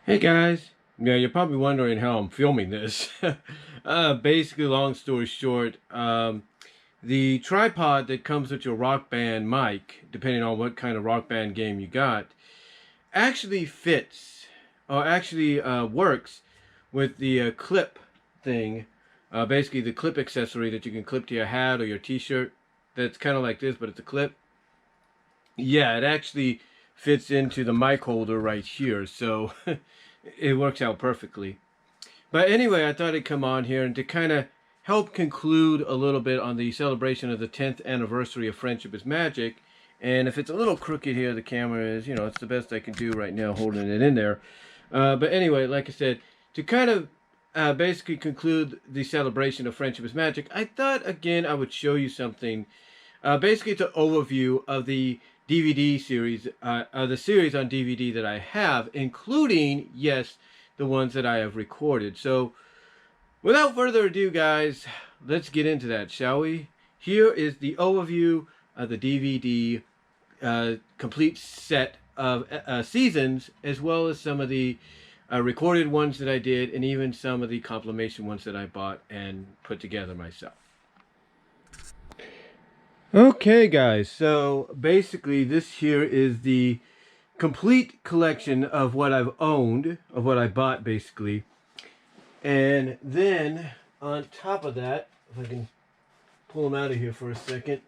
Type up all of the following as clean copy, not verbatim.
Hey guys, yeah, you're probably wondering how I'm filming this. Basically, long story short, the tripod that comes with your Rock Band mic, depending on what kind of Rock Band game you got, actually fits, or actually works with the clip thing. Basically, the clip accessory that you can clip to your hat or your t-shirt. That's kind of like this, but it's a clip. Yeah, it actually fits into the mic holder right here, so it works out perfectly. But anyway, I thought I'd come on here and to kind of help conclude a little bit on the celebration of the 10th anniversary of Friendship is Magic. And if it's a little crooked here, the camera is, it's the best I can do right now holding it in there. But anyway, like I said, to kind of basically conclude the celebration of Friendship is Magic, I thought again I would show you something. Basically, it's an overview of the DVD series, the series on DVD that I have, including, yes, the ones that I have recorded. So, without further ado, guys, let's get into that, shall we? Here is the overview of the DVD complete set of seasons, as well as some of the recorded ones that I did, and even some of the compilation ones that I bought and put together myself. Okay, guys, so basically this here is the complete collection of what I've owned, of what I bought basically. And then on top of that, if I can pull them out of here for a second.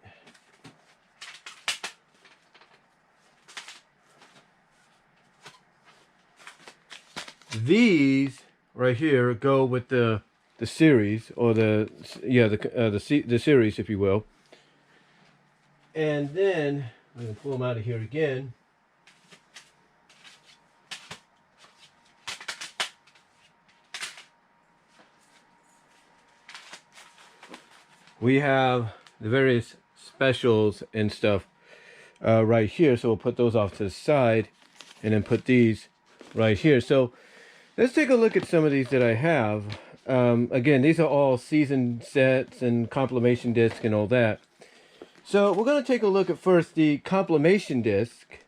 These right here go with the series, or the series, if you will. And then I'm going to pull them out of here again. We have the various specials and stuff right here. So we'll put those off to the side and then put these right here. So let's take a look at some of these that I have. Again, these are all season sets and compilation disc and all that. So we're going to take a look at first the compilation disc.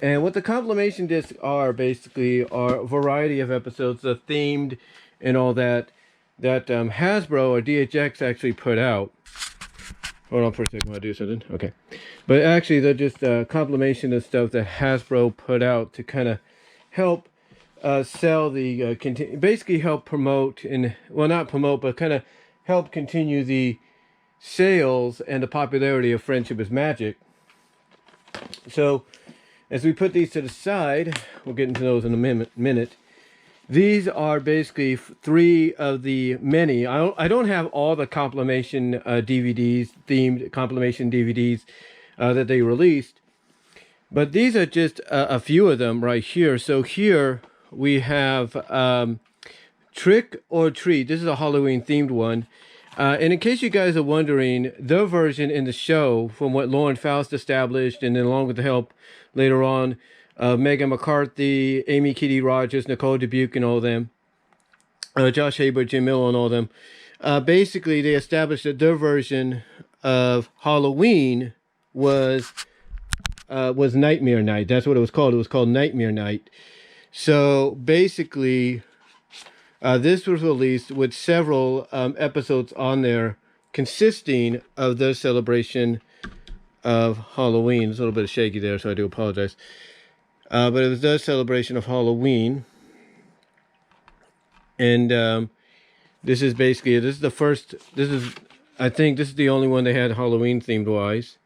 And what the compilation discs are basically are a variety of episodes, themed and all that, that Hasbro or DHX actually put out. Hold on for a second while I do something. Okay. But actually they're just a compilation of stuff that Hasbro put out to kind of help sell the, basically help promote, and well, not promote, but kind of help continue the sales and the popularity of Friendship is Magic. So as we put these to the side, we'll get into those in a minute. These are basically three of the many. I don't have all the compilation DVDs, themed compilation DVDs that they released, but these are just a few of them right here. So here we have Trick or Treat. This is a Halloween themed one. And in case you guys are wondering, the version in the show, from what Lauren Faust established, and then along with the help later on of Megan McCarthy, Amy Kitty Rogers, Nicole Dubuque, and all them, Josh Haber, Jim Miller, and all them, basically they established that their version of Halloween was Nightmare Night. That's what it was called. It was called Nightmare Night. So basically, this was released with several episodes on there consisting of the celebration of Halloween. It's a little bit shaky there, so I do apologize. But it was the celebration of Halloween. And this is basically, this is the first, I think this is the only one they had Halloween themed wise.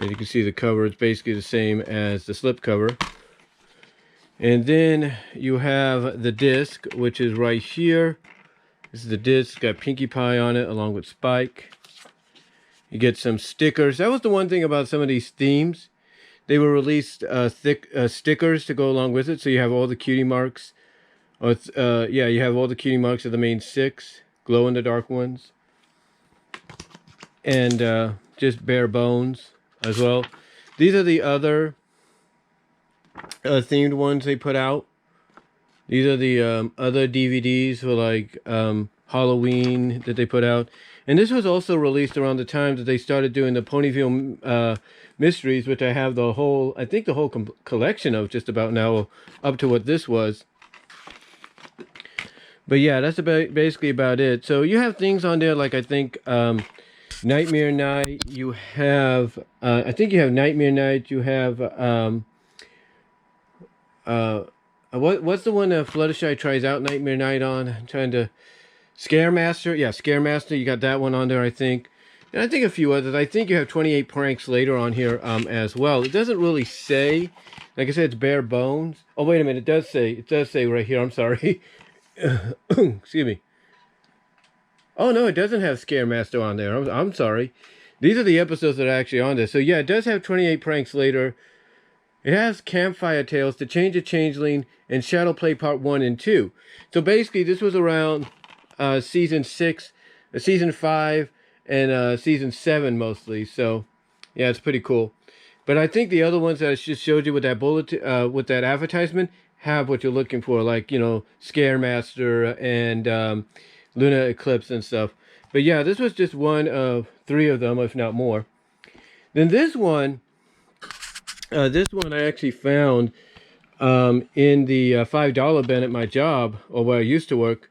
As you can see, the cover is basically the same as the slipcover. And then you have the disc, which is right here. This is the disc, got Pinkie Pie on it along with Spike. You get some stickers. That was the one thing about some of these themes. They were released thick stickers to go along with it. So you have all the cutie marks. Yeah, you have all the cutie marks of the main 6, glow in the dark ones. And just bare bones as well. These are the other themed ones they put out. These are the other DVDs for like Halloween that they put out. And this was also released around the time that they started doing the Ponyville mysteries, which I have the whole, I think the whole collection of just about now, up to what this was. But yeah, that's basically about it. So you have things on there like, I think Nightmare Night. You have I think you have Nightmare Night. You have what's the one that Fluttershy tries out Nightmare Night on? I'm trying to Scaremaster. Yeah, Scaremaster. You got that one on there, I think. And I think a few others. I think you have 28 Pranks later on here as well. It doesn't really say. Like I said, it's bare bones. Oh, wait a minute. It does say right here. I'm sorry. Excuse me. Oh, no, it doesn't have Scaremaster on there. I'm sorry. These are the episodes that are actually on this. So, yeah, it does have 28 Pranks later. It has Campfire Tales, The Change of Changeling, and Shadow Play Part 1 and 2. So, basically, this was around Season 6, Season 5, and Season 7 mostly. So, yeah, it's pretty cool. But I think the other ones that I just showed you with that with that advertisement have what you're looking for, like, you know, Scaremaster and Luna Eclipse and stuff. But yeah, this was just one of 3 of them, if not more. Then this one I actually found in the $5 bin at my job, or where I used to work.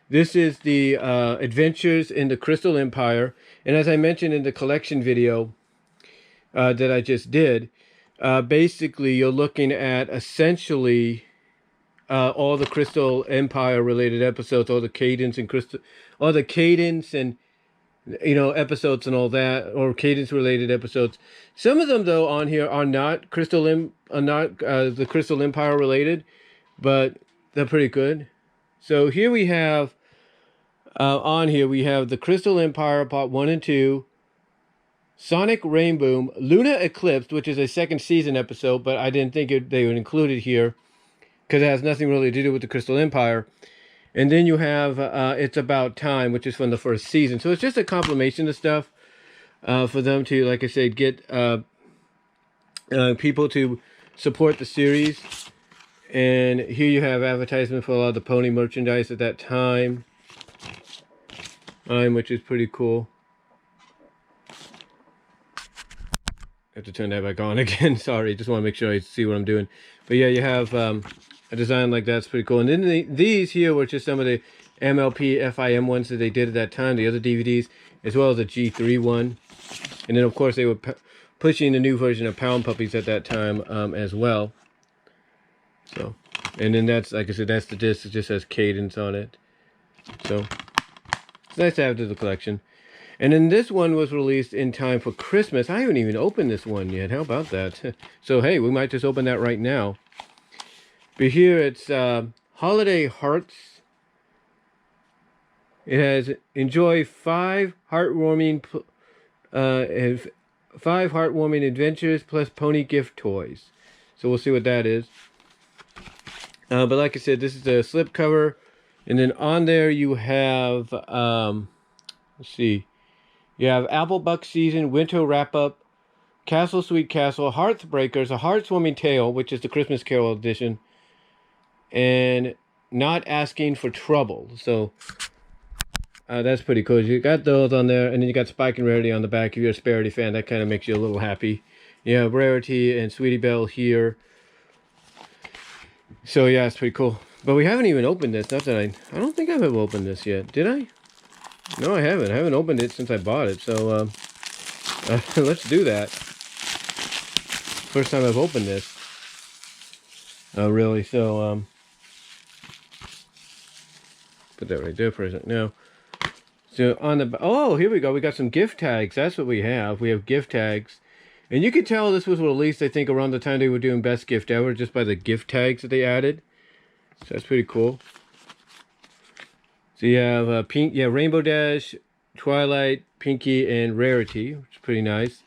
This is the Adventures in the Crystal Empire. And as I mentioned in the collection video that I just did, basically you're looking at essentially all the Crystal Empire related episodes, all the Cadence and you know, episodes and all that, or Cadence related episodes. Some of them though on here are not the Crystal Empire related, but they're pretty good. So here we have on here we have the Crystal Empire Part 1 and 2, Sonic Rainboom, Luna Eclipse, which is a 2nd season episode, but I didn't think they would include it here because it has nothing really to do with the Crystal Empire. And then you have It's About Time, which is from the 1st season. So it's just a compilation of stuff for them to, like I said, get people to support the series. And here you have advertisement for a lot of the pony merchandise at that time, which is pretty cool. I have to turn that back on again. Sorry, just want to make sure I see what I'm doing. But yeah, you have a design like that's pretty cool. And then these here were just some of the MLP FIM ones that they did at that time, the other DVDs, as well as the G3 one. And then, of course, they were pushing the new version of Pound Puppies at that time as well. So, and then that's, like I said, that's the disc. It just has Cadence on it. So, it's nice to have to the collection. And then this one was released in time for Christmas. I haven't even opened this one yet. How about that? So, hey, we might just open that right now. But here it's Holiday Hearts. It has enjoy 5 heartwarming adventures plus pony gift toys. So we'll see what that is. But like I said, this is the slipcover. And then on there you have, let's see. You have Applebuck Season, Winter Wrap-Up, Castle Sweet Castle, Heartbreakers, A Heartwarming Tale, which is the Christmas Carol edition, and Not Asking for Trouble. So that's pretty cool. You got those on there, and then you got Spike and Rarity on the back. If you're a Sparity fan, that kind of makes you a little happy. You have Rarity and Sweetie Belle here. So yeah, it's pretty cool. But we haven't even opened this. Not that I don't think I've ever opened this yet. Did I? No, I haven't. I haven't opened it since I bought it. So let's do that. First time I've opened this. Really. So put that right there for a second. Now, so on the, oh, here we go. We got some gift tags. That's what we have. We have gift tags. And you can tell this was released, I think, around the time they were doing Best Gift Ever, just by the gift tags that they added. So that's pretty cool. So you have Pink, yeah, Rainbow Dash, Twilight, Pinky, and Rarity, which is pretty nice.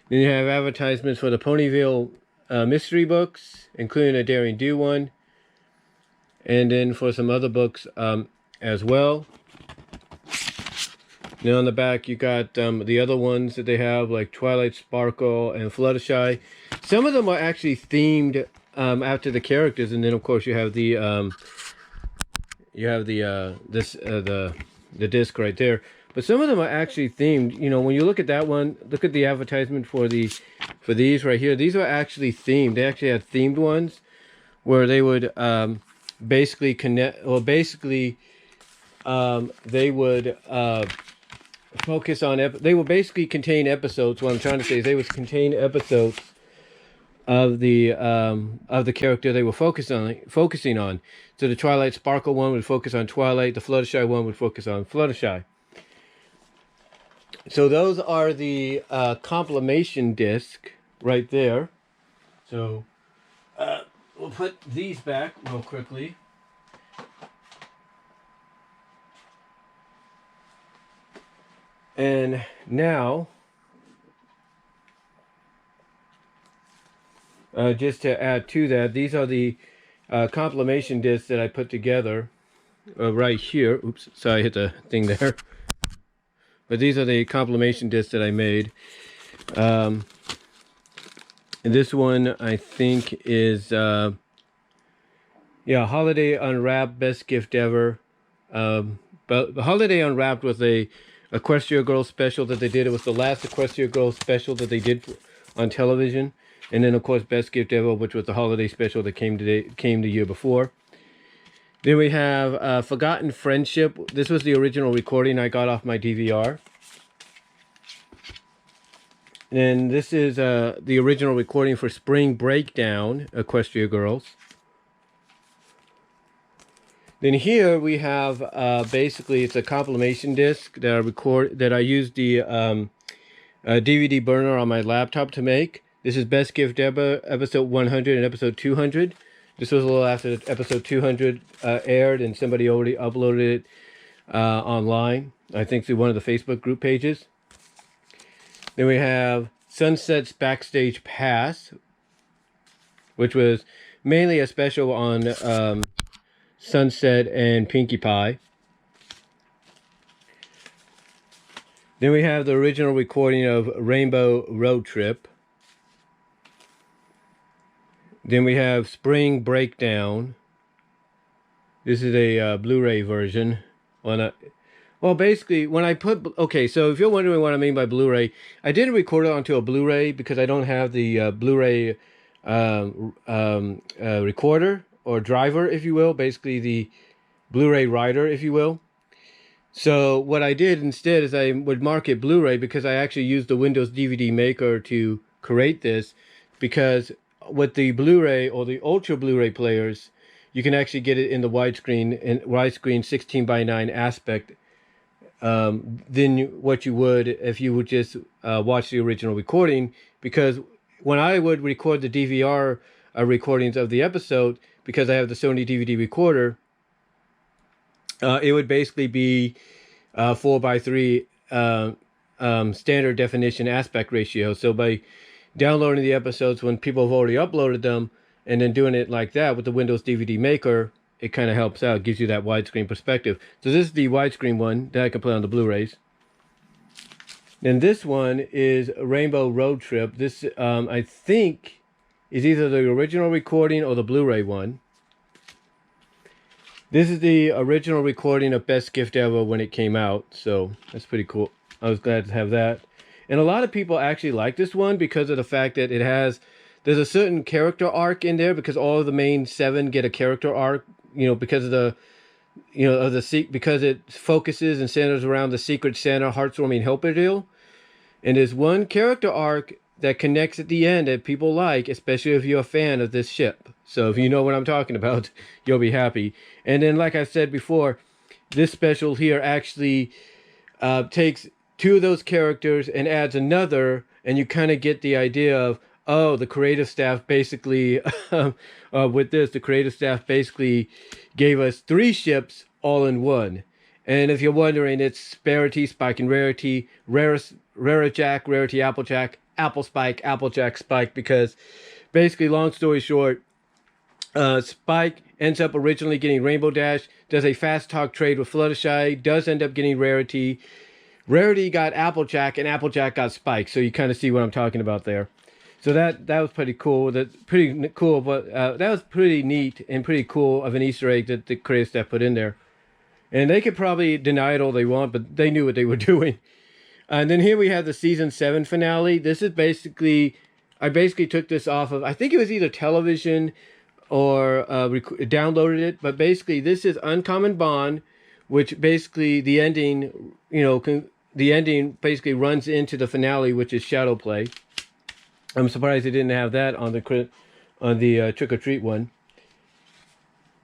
Then you have advertisements for the Ponyville mystery books, including a Daring Do one. And then for some other books as well. Then on the back, you got the other ones that they have, like Twilight Sparkle and Fluttershy. Some of them are actually themed after the characters, and then of course you have the disc right there. But some of them are actually themed. You know, when you look at that one, look at the advertisement for these right here. These are actually themed. They actually have themed ones where they would basically connect, or basically they would focus on. They will basically contain episodes. What I'm trying to say is they would contain episodes of the character they were focusing on. So the Twilight Sparkle one would focus on Twilight. The Fluttershy one would focus on Fluttershy. So those are the compilation disc right there. So we'll put these back real quickly. And now, just to add to that, these are the compilation discs that I put together right here. Oops, sorry, I hit the thing there. But these are the compilation discs that I made. And this one, I think, is yeah, Holiday Unwrapped, Best Gift Ever. But the Holiday Unwrapped was a Equestria Girls special that they did. It was the last Equestria Girls special that they did on television. And then, of course, Best Gift Ever, which was the holiday special that came the year before. Then we have Forgotten Friendship. This was the original recording I got off my DVR. And this is the original recording for Spring Breakdown, Equestria Girls. Then here we have basically it's a compilation disc that I used the DVD burner on my laptop to make. This is Best Gift Ever, episode 100 and episode 200. This was a little after episode 200 aired, and somebody already uploaded it online, I think through one of the Facebook group pages. Then we have Sunset's Backstage Pass, which was mainly a special on Sunset and Pinkie Pie. Then we have the original recording of Rainbow Road Trip. Then we have Spring Breakdown. This is a Blu-ray version. Well, basically, when I put... Okay, so if you're wondering what I mean by Blu-ray, I didn't record it onto a Blu-ray because I don't have the Blu-ray recorder or driver, if you will. Basically, the Blu-ray writer, if you will. So what I did instead is I would mark it Blu-ray because I actually used the Windows DVD Maker to create this, because with the Blu-ray or the Ultra Blu-ray players, you can actually get it in the widescreen 16:9 aspect than what you would if you would just watch the original recording. Because when I would record the DVR recordings of the episode, because I have the Sony DVD recorder, it would basically be 4:3 standard definition aspect ratio. So by downloading the episodes when people have already uploaded them and then doing it like that with the Windows DVD Maker, it kind of helps out, gives you that widescreen perspective. So this is the widescreen one that I can play on the Blu-rays. Then this one is Rainbow Road Trip. This I think is either the original recording or the Blu-ray one. This is the original recording of Best Gift Ever when it came out, so that's pretty cool. I was glad to have that. And a lot of people actually like this one because of the fact that there's a certain character arc in there, because all of the main 7 get a character arc, because of because it focuses and centers around the Secret Santa Heartwarming Helper deal. And there's one character arc that connects at the end that people like, especially if you're a fan of this ship. So if you know what I'm talking about, you'll be happy. And then, like I said before, this special here actually takes 2 of those characters and adds another, and you kind of get the idea of, oh, the creative staff basically, with this, the creative staff basically gave us 3 ships all in one. And if you're wondering, it's Rarity, Spike, and Rarity, Rarajack, Rarity, Applejack, Apple Spike, Applejack, Spike, because basically, long story short, Spike ends up originally getting Rainbow Dash, does a fast talk trade with Fluttershy, does end up getting Rarity. Rarity got Applejack, and Applejack got Spike. So you kind of see what I'm talking about there. So that was pretty cool. That's pretty cool, but that was pretty neat and pretty cool of an Easter egg that the creative staff put in there. And they could probably deny it all they want, but they knew what they were doing. And then here we have the season 7 finale. This is basically, I basically took this off of, I think it was either television or downloaded it. But basically, this is Uncommon Bond, which basically the ending, the ending basically runs into the finale, which is Shadow Play. I'm surprised they didn't have that on the Trick or Treat one.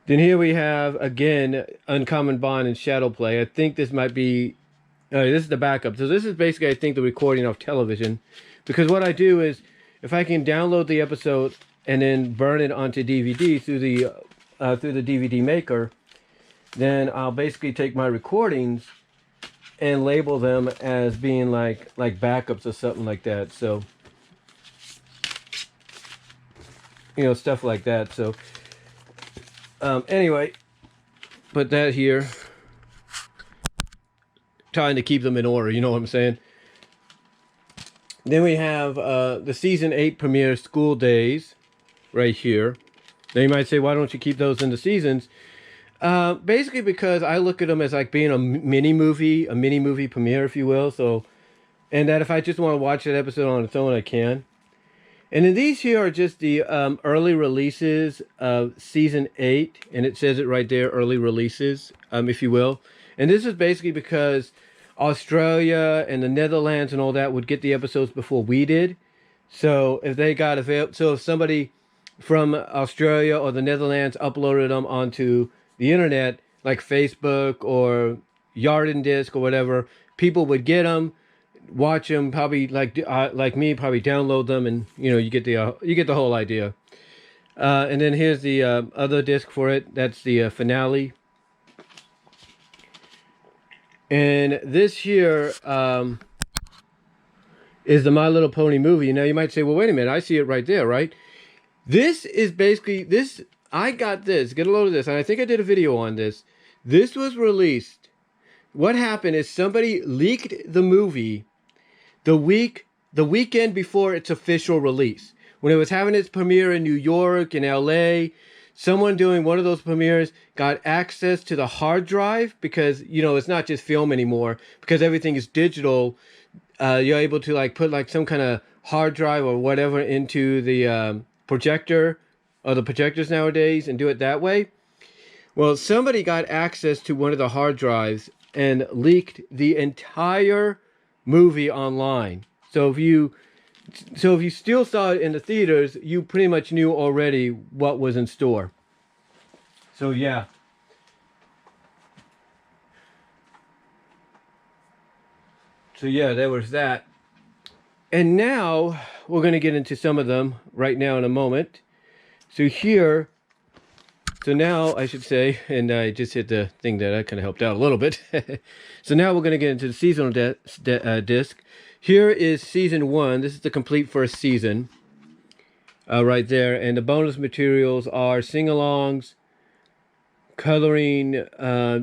Then here we have again Uncommon Bond and Shadow Play. I think this might be this is the backup. So this is basically, I think, the recording of television, because what I do is if I can download the episode and then burn it onto DVD through the DVD maker, then I'll basically take my recordings and label them as being like backups or something like that. So stuff like that. So anyway, put that here. Trying to keep them in order, you know what I'm saying? Then we have the season 8 premiere School Days right here. Now you might say, why don't you keep those in the seasons? Basically because I look at them as like being a mini movie premiere, if you will. So, and that if I just want to watch that episode on its own, I can. And then these here are just the early releases of season 8, and it says it right there, early releases, if you will. And this is basically because Australia and the Netherlands and all that would get the episodes before we did. So if they got available, so if somebody from Australia or the Netherlands uploaded them onto the internet, like Facebook or Yarden Disc or whatever, people would get them, watch them, probably like me, probably download them, and you get the whole idea. And then here's the other disc for it. That's the finale. And this here is the My Little Pony movie. Now you might say, well, wait a minute, I see it right there, right? This is basically this. I got this. Get a load of this, and I think I did a video on this. This was released. What happened is somebody leaked the movie the weekend before its official release. When it was having its premiere in New York and LA, someone doing one of those premieres got access to the hard drive, because it's not just film anymore, because everything is digital. You're able to like put like some kind of hard drive or whatever into the projector, or the projectors nowadays, and do it that way. Well, somebody got access to one of the hard drives and leaked the entire movie online. So if you still saw it in the theaters, you pretty much knew already what was in store. So yeah. So yeah, there was that. And now we're going to get into some of them right now in a moment. So here, so now I should say, and I just hit the thing that I kind of helped out a little bit. So now we're going to get into the seasonal disc. Here is season 1. This is the complete first season right there. And the bonus materials are sing-alongs, coloring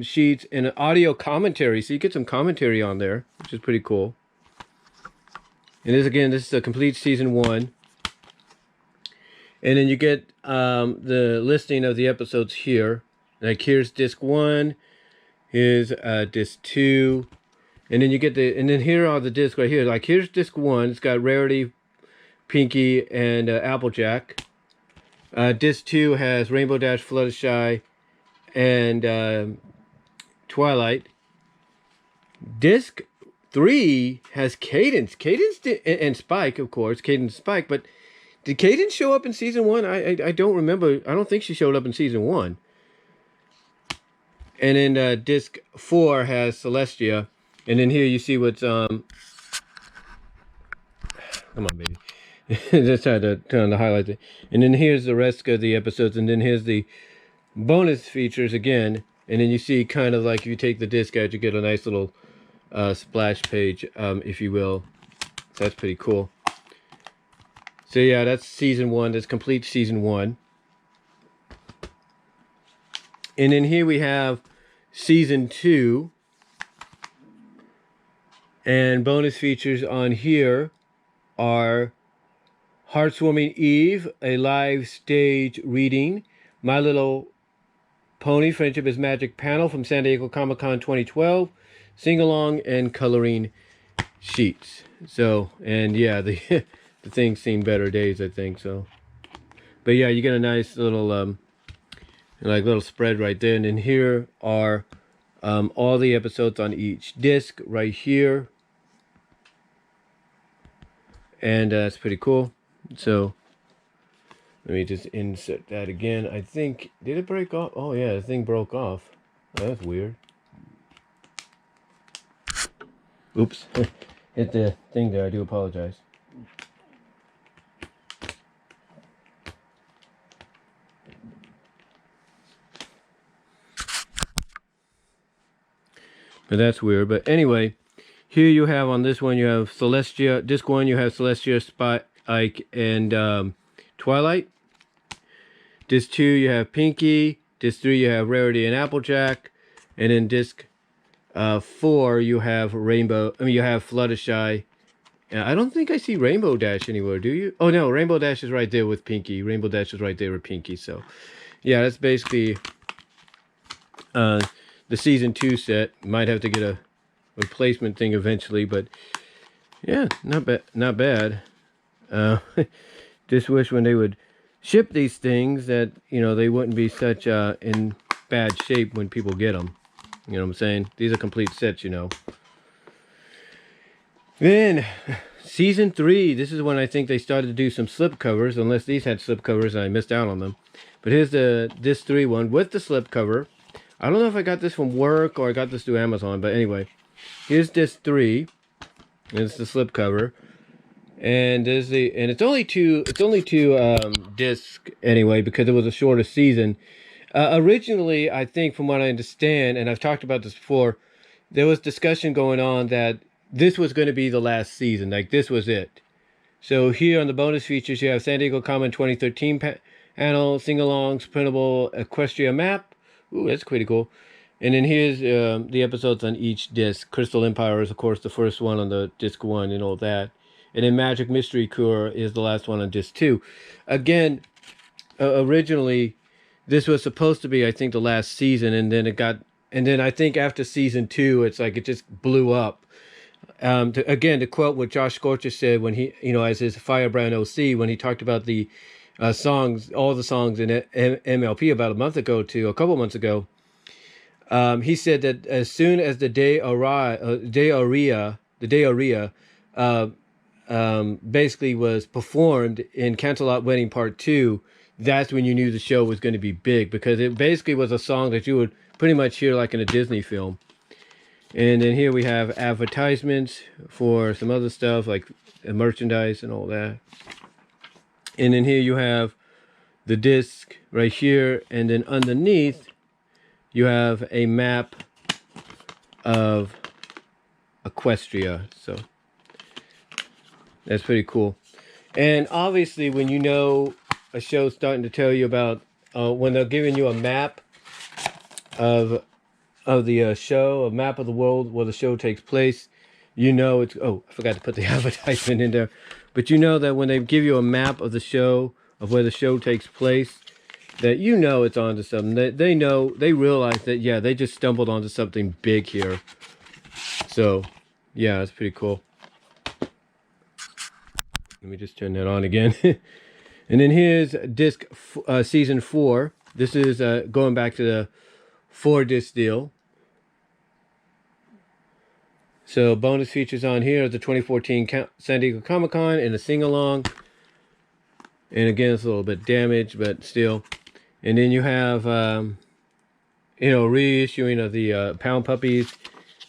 sheets, and an audio commentary. So you get some commentary on there, which is pretty cool. And this is the complete season 1. And then you get the listing of the episodes here. Like here's disc 1, here's disc 2, and then you get and then here are the discs right here. Like here's disc 1. It's got Rarity, Pinky, and Applejack. Disc 2 has Rainbow Dash, Fluttershy, and Twilight. Disc 3 has Cadence. Cadence and Spike, of course. Cadence and Spike. But did Cadence show up in season 1? I don't remember. I don't think she showed up in season 1. And then disc 4 has Celestia. And then here you see what's come on, baby. Just try to turn on the highlights. And then here's the rest of the episodes. And then here's the bonus features again. And then you see kind of like if you take the disc out, you get a nice little splash page, if you will. So that's pretty cool. So yeah, that's season 1. That's complete season 1. And then here we have season 2. And bonus features on here are Heartswarming Eve, a live stage reading, My Little Pony Friendship is Magic panel from San Diego Comic-Con 2012. Sing-along and coloring sheets. So, and yeah, the the thing's seen better days, I think. So, but yeah, you get a nice little like little spread right there. And then here are all the episodes on each disc right here, and it's pretty cool. So let me just insert that again. I think, did it break off? Oh yeah, the thing broke off. Oh, that's weird. Oops. Hit the thing there. I do apologize. But that's weird. But anyway, here you have on this one, you have Celestia. Disc 1, you have Celestia, Spike, and Twilight. Disc 2, you have Pinky. Disc 3, you have Rarity and Applejack. And then disc 4, you have you have Fluttershy. I don't think I see Rainbow Dash anywhere, do you? Oh no, Rainbow Dash is right there with Pinky. Rainbow Dash is right there with Pinky. So, yeah, that's basically the season 2 set. Might have to get a replacement thing eventually, but yeah, not bad. Not bad. Just wish when they would ship these things that, you know, they wouldn't be such in bad shape when people get them. You know what I'm saying? These are complete sets, you know. Then, season 3, this is when I think they started to do some slip covers, unless these had slip covers and I missed out on them. But here's the disc 3 one with the slip cover. I don't know if I got this from work or I got this through Amazon, but anyway, here's disc 3. It's the slip cover, and it's only two discs anyway, because it was a shorter season. Originally, I think from what I understand, and I've talked about this before, there was discussion going on that this was going to be the last season, like this was it. So here on the bonus features, you have San Diego Comic 2013 panel, sing-alongs, printable Equestria map. Ooh, that's pretty cool. And then here's the episodes on each disc. Crystal Empire is, of course, the first one on the disc 1 and all that. And then Magic Mystery Cure is the last one on disc 2. Again, originally, this was supposed to be, I think, the last season, and then I think after season 2, it's like it just blew up. To quote what Josh Scorcher said when he, you know, as his Firebrand OC, when he talked about the songs, all the songs in MLP about a couple months ago, he said that as soon as the Day-O-Ria basically was performed in Canterlot Wedding Part 2, that's when you knew the show was going to be big, because it basically was a song that you would pretty much hear like in a Disney film. And then here we have advertisements for some other stuff like merchandise and all that. And then here you have the disc right here, and then underneath you have a map of Equestria. So that's pretty cool. And obviously, when you know a show's starting to tell you about when they're giving you a map of the show, a map of the world where the show takes place, you know it's, oh, I forgot to put the advertisement in there, but you know that when they give you a map of the show, of where the show takes place, that you know it's onto something. They know, they realize that, yeah, they just stumbled onto something big here. So, yeah, it's pretty cool. Let me just turn that on again. And then here's disc season 4. This is going back to the 4-disc deal. So bonus features on here is the 2014 San Diego Comic-Con and a sing-along. And again, it's a little bit damaged, but still. And then you have, you know, reissuing of the Pound Puppies,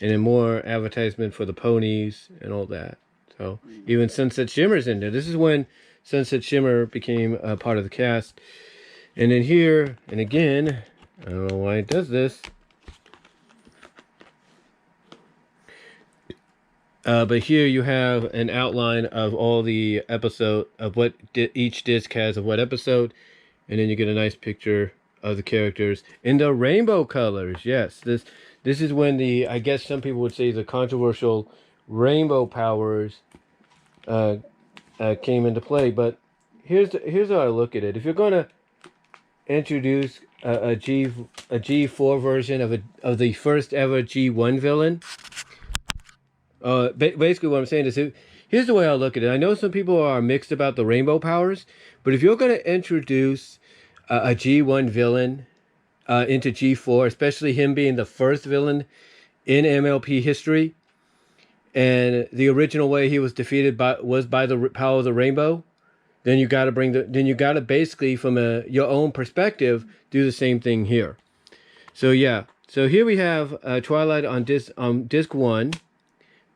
and then more advertisement for the ponies and all that. So even Sunset Shimmer's in there. This is when Sunset Shimmer became a part of the cast. And then here, and again, I don't know why it does this. But here you have an outline of all the episode of what each disc has of what episode, and then you get a nice picture of the characters in the rainbow colors. Yes, this is when the, I guess some people would say, the controversial rainbow powers came into play. But here's how I look at it. If you're going to introduce a G4 version of the first ever G1 villain. Basically what I'm saying is, here's the way I look at it. I know some people are mixed about the rainbow powers, but if you're going to introduce a G1 villain into G4, especially him being the first villain in MLP history, and the original way he was defeated was by the power of the rainbow, then you got to basically, from your own perspective, do the same thing here. So yeah, so here we have Twilight on disc 1,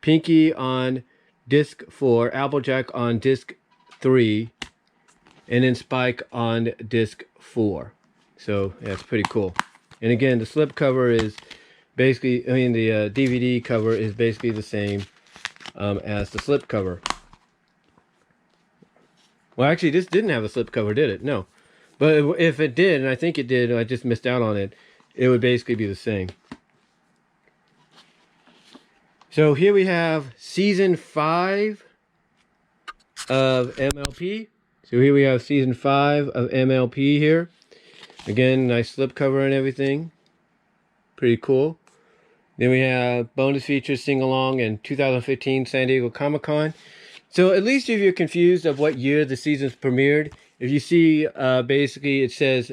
Pinky on disc 4, Applejack on disc 3, and then Spike on disc 4. So that's pretty cool. And again, the slip cover is basically, the DVD cover is basically the same as the slip cover. Well, actually, this didn't have a slip cover, did it? No. But if it did, and I think it did, and I just missed out on it, it would basically be the same. So here we have season 5 of MLP. So here we have season 5 of MLP here. Again, nice slip cover and everything. Pretty cool. Then we have bonus features, sing-along, and 2015 San Diego Comic-Con. So at least if you're confused of what year the season's premiered, if you see, basically it says,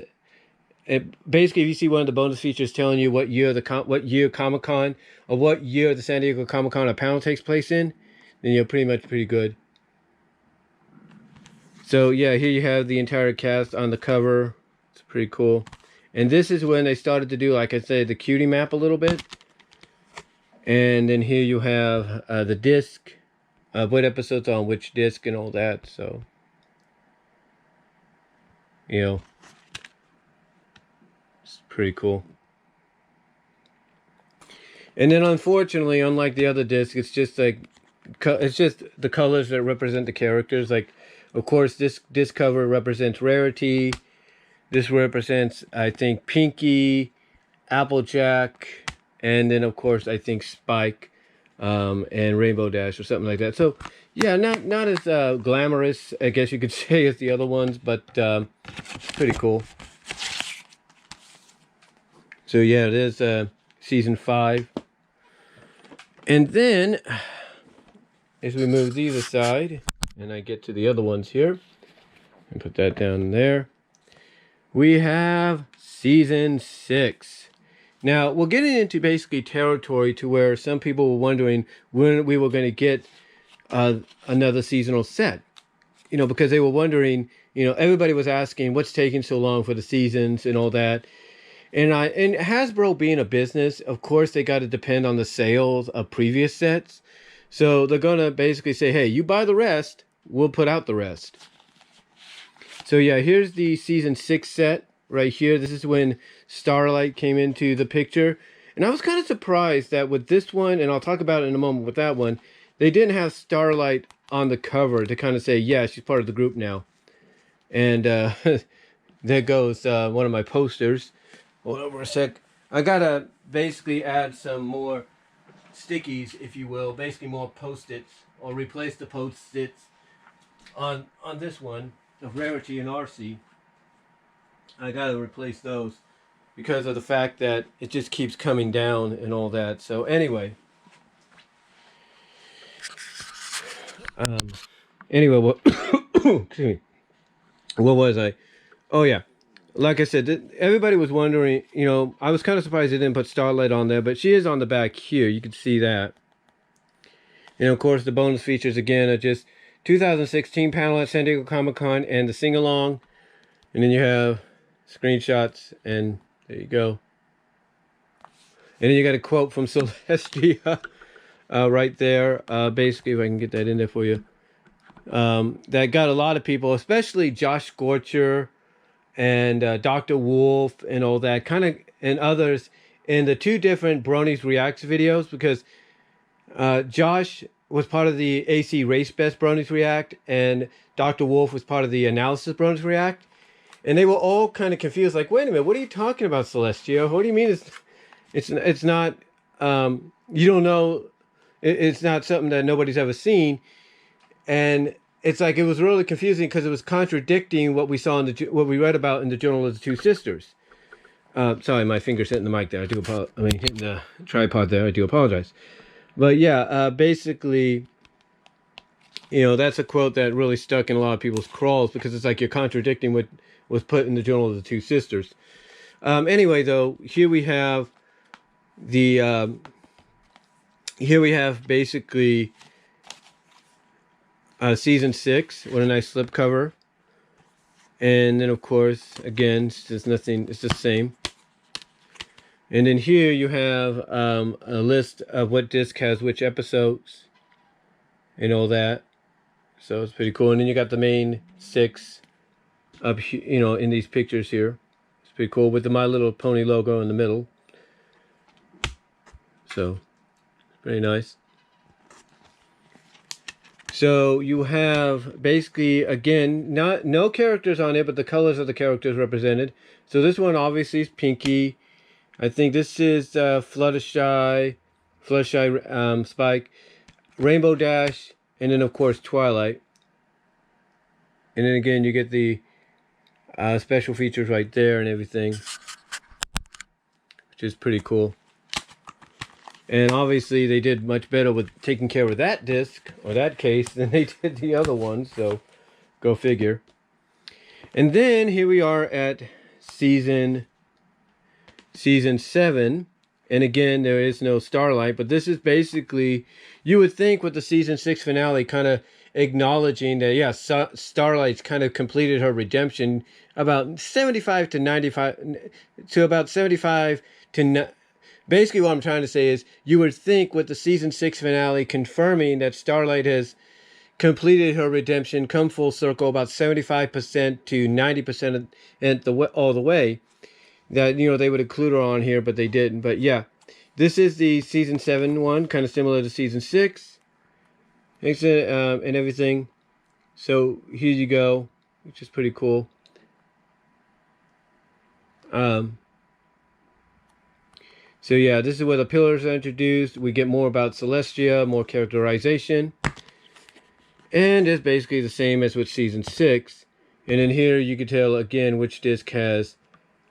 basically if you see one of the bonus features telling you what year Comic-Con, or what year the San Diego Comic-Con or panel takes place in, then you're pretty good. So yeah, here you have the entire cast on the cover. It's pretty cool. And this is when they started to do, like I said, the cutie map a little bit. And then here you have the disc, what episodes on which disc and all that. So, you know, it's pretty cool. And then unfortunately, unlike the other discs, it's just like, it's just the colors that represent the characters. Like, of course, this cover represents Rarity. This represents, I think, Pinky, Applejack, and then, of course, I think Spike and Rainbow Dash or something like that. So, yeah, not as glamorous, I guess you could say, as the other ones, but pretty cool. So, yeah, it is season 5. And then, as we move these aside, and I get to the other ones here, and put that down there, we have season 6. Now, we're getting into basically territory to where some people were wondering when we were going to get another seasonal set. You know, because they were wondering, you know, everybody was asking what's taking so long for the seasons and all that. And Hasbro being a business, of course, they got to depend on the sales of previous sets. So they're going to basically say, hey, you buy the rest, we'll put out the rest. So yeah, here's the season 6 set right here. This is when Starlight came into the picture. And I was kind of surprised that with this one, and I'll talk about it in a moment with that one, they didn't have Starlight on the cover to kind of say, yeah, she's part of the group now. And there goes one of my posters. Hold over a sec. I gotta basically add some more stickies, if you will, basically more post-its, or replace the post-its on this one of Rarity and RC. I gotta replace those because of the fact that it just keeps coming down and all that. So anyway, what excuse me, what was I? Oh yeah, like I said, everybody was wondering, you know, I was kind of surprised they didn't put Starlight on there, but she is on the back here. You can see that. And of course, the bonus features again are just 2016 panel at San Diego Comic-Con and the sing-along. And then you have screenshots, and there you go. And then you got a quote from Celestia right there. Basically, if I can get that in there for you. That got a lot of people, especially Josh Scorcher and Dr. Wolf and all that, kind of, and others in the 2 different Bronies Reacts videos, because Josh was part of the AC Race Best Bronies React, and Dr. Wolf was part of the Analysis Bronies React, and they were all kind of confused, like, wait a minute, what are you talking about, Celestia? What do you mean it's not, you don't know, it's not something that nobody's ever seen? And it's like, it was really confusing because it was contradicting what we saw in what we read about in the Journal of the Two Sisters. Sorry, my finger's hitting the mic there. Hitting the tripod there. I do apologize. But yeah, basically, you know, that's a quote that really stuck in a lot of people's crawls because it's like you're contradicting what was put in the Journal of the Two Sisters. Anyway, though, here we have basically season 6 with a nice slipcover. And then, of course, again, it's just nothing. It's the same. And then here you have a list of what disc has which episodes and all that. So it's pretty cool. And then you got the main 6 up here, you know, in these pictures here. It's pretty cool with the My Little Pony logo in the middle. So it's pretty nice. So you have basically, again, no characters on it, but the colors of the characters represented. So this one obviously is Pinky. I think this is Fluttershy, Spike, Rainbow Dash, and then of course Twilight. And then again you get the special features right there and everything, which is pretty cool. And obviously they did much better with taking care of that disc or that case than they did the other one, so go figure. And then here we are at season 7, and again there is no Starlight, but this is basically, you would think with the season 6 finale kind of acknowledging that, yeah, Starlight's kind of completed her redemption about 75 to 95 to about 75 to basically what I'm trying to say is, you would think with the season 6 finale confirming that Starlight has completed her redemption, come full circle about 75% to 90% all the way, that, you know, they would include her on here, but they didn't. But yeah, this is the season 7 one, kind of similar to season 6, and everything. So here you go, which is pretty cool. So yeah, this is where the pillars are introduced. We get more about Celestia, more characterization, and it's basically the same as with season 6. And in here you can tell again which disc has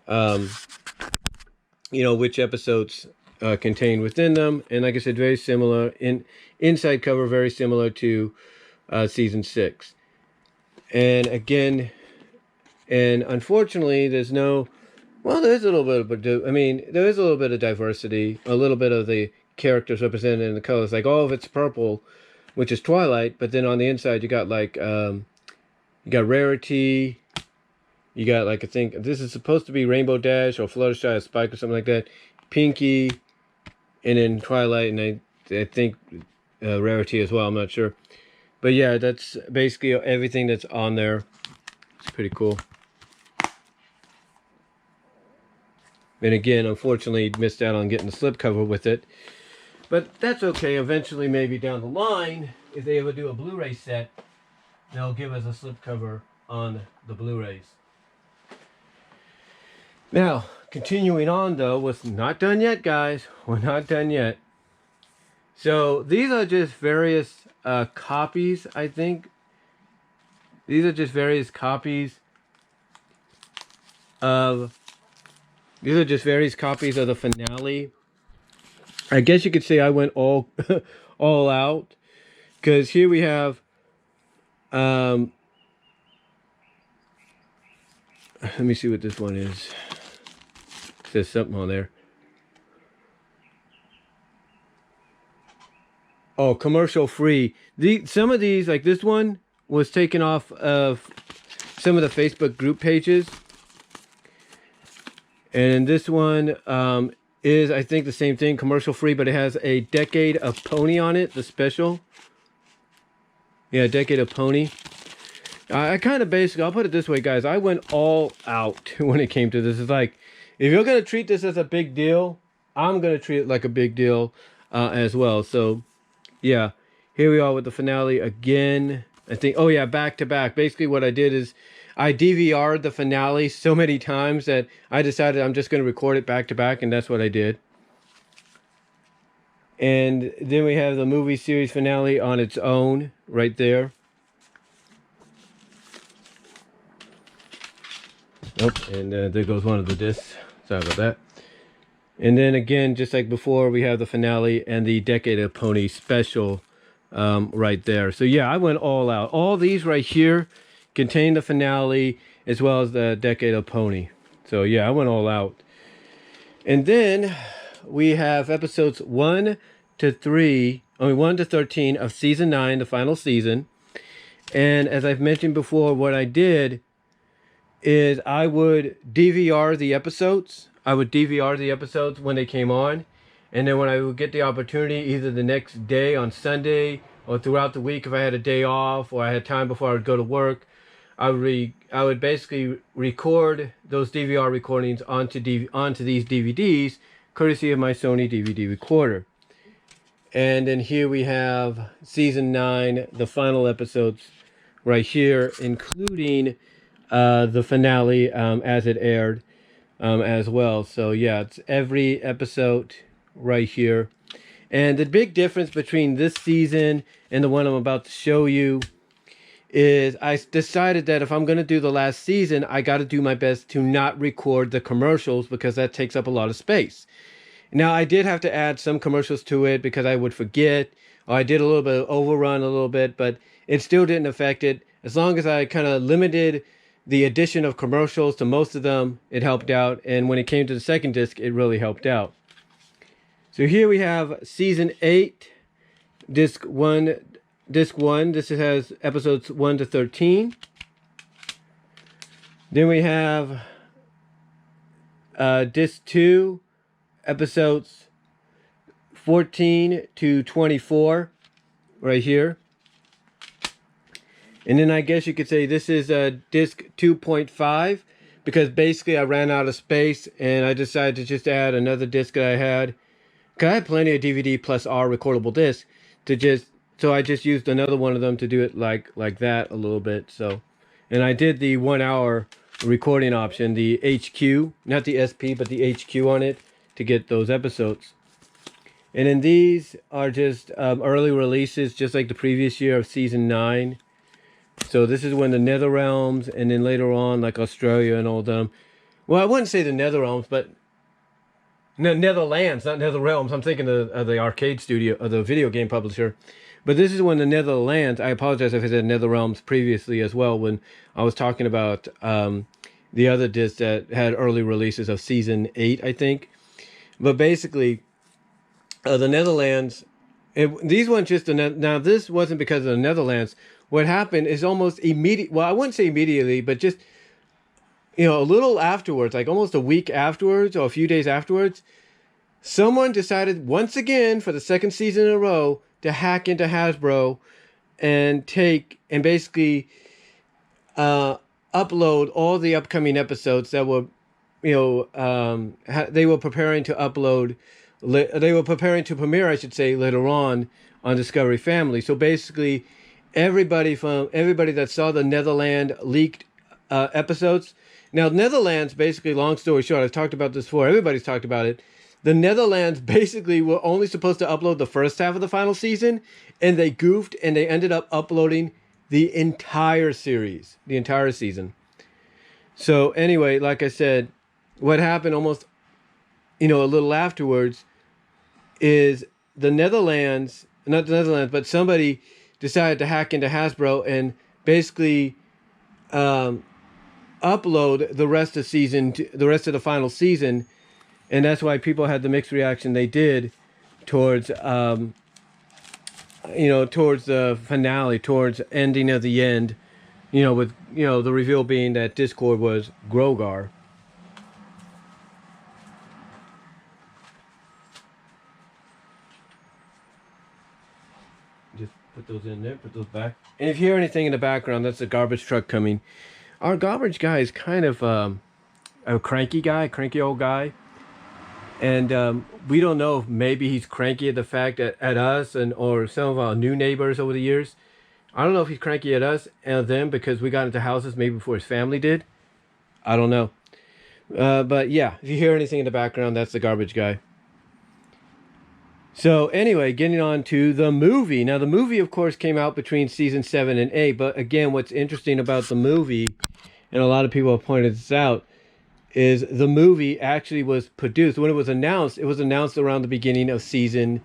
you know, which episodes contained within them. And like I said, very similar inside cover, very similar to season 6. And again, and unfortunately there's no, well, there's a little bit of, there is a little bit of diversity, a little bit of the characters represented in the colors, like, oh, if it's purple, which is Twilight, but then on the inside you got like you got Rarity. You got, like, I think this is supposed to be Rainbow Dash or Fluttershy or Spike or something like that. Pinky, and then Twilight, and I think Rarity as well. I'm not sure. But yeah, that's basically everything that's on there. It's pretty cool. And again, unfortunately, missed out on getting the slipcover with it. But that's okay. Eventually, maybe down the line, if they ever do a Blu-ray set, they'll give us a slipcover on the Blu-rays. Now, continuing on though, we're not done yet, guys. We're not done yet. So these are just various copies, I think. These are just various copies of the finale. I guess you could say I went all all out, because here we have let me see what this one is. There's something on there. Oh, commercial free. Some of these, like this one, was taken off of some of the Facebook group pages. And this one is, I think, the same thing, commercial free, but it has a Decade of Pony on it, the special. Yeah, Decade of Pony. I kind of basically, I'll put it this way, guys. I went all out when it came to this. It's like, if you're going to treat this as a big deal, I'm going to treat it like a big deal as well. So, yeah, here we are with the finale again. I think, oh yeah, back to back. Basically what I did is I DVR'd the finale so many times that I decided I'm just going to record it back to back, and that's what I did. And then we have the movie series finale on its own right there. Oh, and there goes one of the discs. Sorry about that. And then again, just like before, we have the finale and the Decade of Pony special right there. So yeah, I went all out. All these right here contain the finale as well as the Decade of Pony. So yeah, I went all out. And then we have episodes 1 to 13 of season 9, the final season. And as I've mentioned before, what I did is I would DVR the episodes. I would DVR the episodes when they came on. And then when I would get the opportunity, either the next day on Sunday or throughout the week, if I had a day off or I had time before I would go to work, I would basically record those DVR recordings onto these DVDs, courtesy of my Sony DVD recorder. And then here we have season 9, the final episodes right here, including the finale as it aired as well. So yeah, it's every episode right here. And the big difference between this season and the one I'm about to show you is I decided that if I'm going to do the last season, I got to do my best to not record the commercials because that takes up a lot of space. Now, I did have to add some commercials to it because I would forget, or I did a little bit of overrun a little bit, but it still didn't affect it. As long as I kind of limited the addition of commercials to most of them, it helped out. And when it came to the second disc, it really helped out. So here we have season 8, disc 1. This has episodes 1 to 13. Then we have disc 2, episodes 14 to 24 right here. And then I guess you could say this is disc 2.5 because basically I ran out of space and I decided to just add another disc that I had. Because I had plenty of DVD+R recordable discs so I just used another one of them to do it like that a little bit. So, and I did the 1 hour recording option, the HQ, not the SP, but the HQ on it to get those episodes. And then these are just early releases, just like the previous year of season 9. So this is when the Nether Realms, and then later on, like Australia and all them. Well, I wouldn't say the Nether Realms, but no, Netherlands, not Nether Realms. I'm thinking of the arcade studio, of the video game publisher. But this is when the Netherlands, I apologize if I said Nether Realms previously as well, when I was talking about the other discs that had early releases of season 8, I think. But basically, the Netherlands, these ones just, now this wasn't because of the Netherlands. What happened is almost immediate, well, I wouldn't say immediately, but just, a little afterwards, like almost a week afterwards or a few days afterwards, someone decided once again for the second season in a row to hack into Hasbro and basically upload all the upcoming episodes that were, they were preparing to upload. They were preparing to premiere, I should say, later on Discovery Family. So basically, everybody that saw the Netherlands leaked episodes. Now, Netherlands, basically, long story short, I've talked about this before. Everybody's talked about it. The Netherlands basically were only supposed to upload the first half of the final season, and they goofed, and they ended up uploading the entire series, the entire season. So anyway, like I said, what happened almost, a little afterwards is the Netherlands, not the Netherlands, but somebody decided to hack into Hasbro and basically upload the rest of the final season. And that's why people had the mixed reaction they did towards, towards the finale, towards ending of the end, with, the reveal being that Discord was Grogar. Just put those in there, put those back. And if you hear anything in the background, that's the garbage truck coming. Our garbage guy is kind of a cranky old guy. And we don't know if maybe he's cranky at the fact that at us or some of our new neighbors over the years. I don't know if he's cranky at us and them because we got into houses maybe before his family did. I don't know. But yeah, if you hear anything in the background, that's the garbage guy. So anyway, getting on to the movie. Now the movie, of course, came out between season 7 and 8. But again, what's interesting about the movie, and a lot of people have pointed this out, is the movie actually was produced. When it was announced around the beginning of season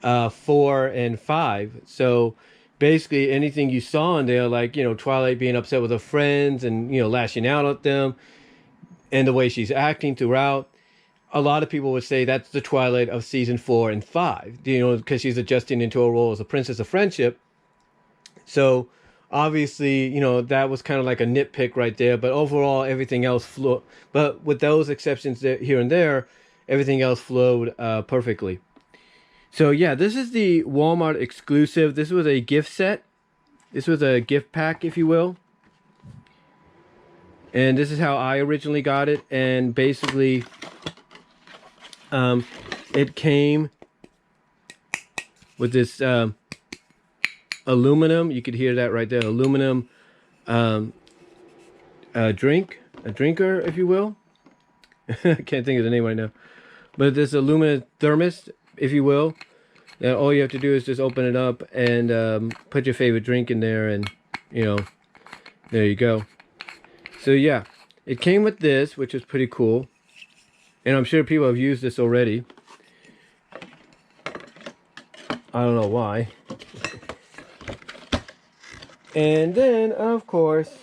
4 and 5. So basically anything you saw in there, like, you know, Twilight being upset with her friends and, you know, lashing out at them, and the way she's acting throughout, a lot of people would say that's the Twilight of season 4 and 5, you know, because she's adjusting into a role as a princess of friendship. So obviously, you know, that was kind of like a nitpick right there, but overall everything else flowed. But with those exceptions that here and there, everything else flowed perfectly. So yeah, this is the Walmart exclusive. This was a gift set. This was a gift pack, if you will. And this is how I originally got it. And basically, it came with this aluminum. You could hear that right there. Aluminum drinker, if you will. I can't think of the name right now. But this aluminum thermos, if you will. Now all you have to do is just open it up and put your favorite drink in there, and, you know, there you go. So yeah, it came with this, which is pretty cool. And I'm sure people have used this already. I don't know why. And then, of course,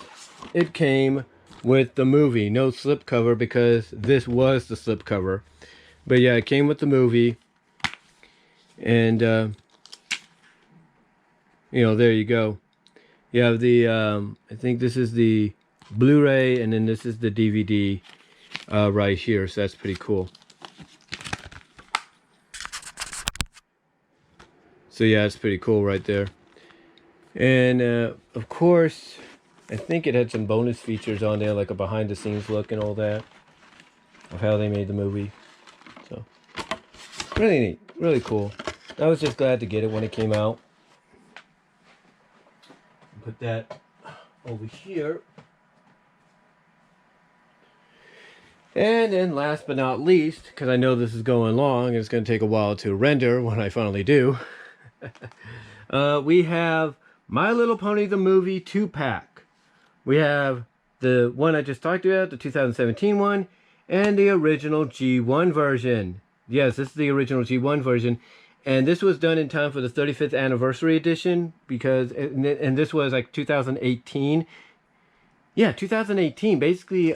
it came with the movie. No slipcover, because this was the slipcover. But yeah, it came with the movie. And, you know, there you go. You have the, I think this is the Blu-ray, and then this is the DVD right here. So that's pretty cool. So yeah, it's pretty cool right there. And, of course, I think it had some bonus features on there, like a behind-the-scenes look and all that, of how they made the movie. So, really neat. Really cool. I was just glad to get it when it came out. Put that over here. And then last but not least, because I know this is going long and it's going to take a while to render when I finally do, we have My Little Pony the Movie 2-pack. We have the one I just talked about, the 2017 one, and the original G1 version. Yes, this is the original G1 version. And this was done in time for the 35th anniversary edition, because, and this was like 2018. Yeah, 2018. Basically,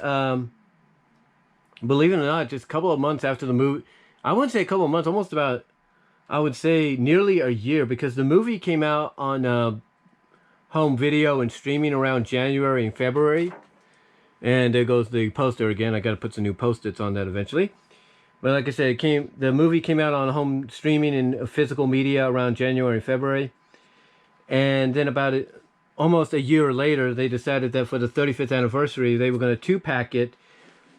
believe it or not, just a couple of months after the movie. I wouldn't say a couple of months, almost about, I would say nearly a year, because the movie came out on home video and streaming around January and February. And there goes the poster again. I got to put some new post-its on that eventually. But like I said, the movie came out on home streaming and physical media around January and February. And then about almost a year later, they decided that for the 35th anniversary, they were going to 2-pack it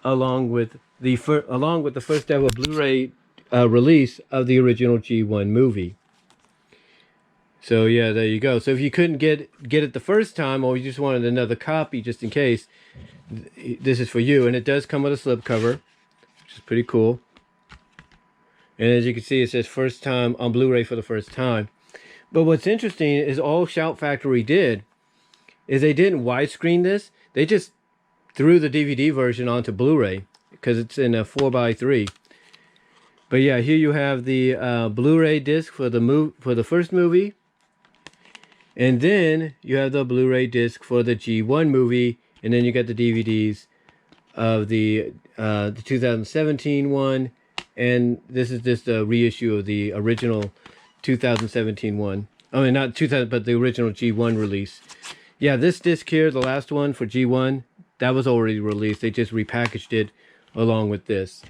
along with the first ever Blu-ray release of the original G1 movie. So yeah, there you go. So if you couldn't get it the first time, or you just wanted another copy just in case, this is for you. And it does come with a slipcover, which is pretty cool. And as you can see, it says first time on Blu-ray for the first time. But what's interesting is all Shout Factory did is they didn't widescreen this. They just threw the DVD version onto Blu-ray because it's in a 4:3. But yeah, here you have the Blu-ray disc for the first movie. And then you have the Blu-ray disc for the G1 movie. And then you got the DVDs of the 2017 one. And this is just a reissue of the original 2017 one. I mean, not 2000, but the original G1 release. Yeah, this disc here, the last one for G1, that was already released. They just repackaged it along with this.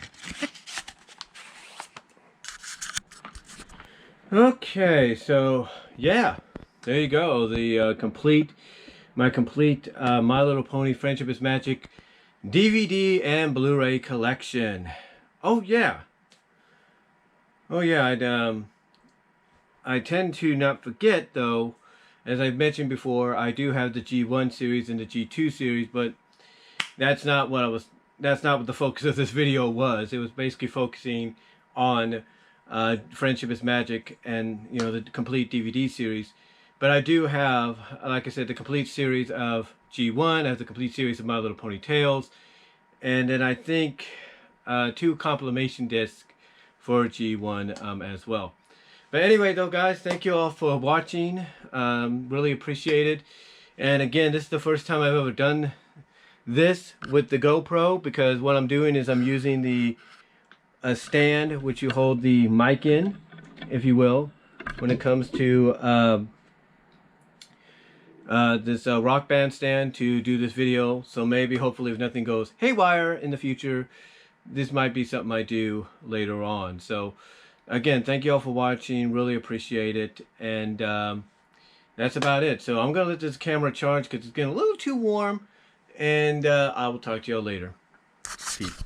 Okay, so yeah, there you go. The my complete My Little Pony Friendship is Magic DVD and Blu-ray collection. Oh yeah. Oh yeah, I tend to not forget though, as I've mentioned before, I do have the G1 series and the G2 series, but that's not what the focus of this video was. It was basically focusing on Friendship is Magic and, you know, the complete DVD series. But I do have, like I said, the complete series of G1, I have the complete series of My Little Pony Tales, and then I think 2 compilation discs for G1 as well. But anyway though guys, thank you all for watching. Really appreciate it. And again, this is the first time I've ever done this with the GoPro, because what I'm doing is I'm using the stand which you hold the mic in, if you will, when it comes to this Rock Band stand to do this video. So maybe, hopefully, if nothing goes haywire in the future, this might be something I do later on. So again, thank you all for watching, really appreciate it, and that's about it. So I'm gonna let this camera charge because it's getting a little too warm, and I will talk to y'all later. Peace.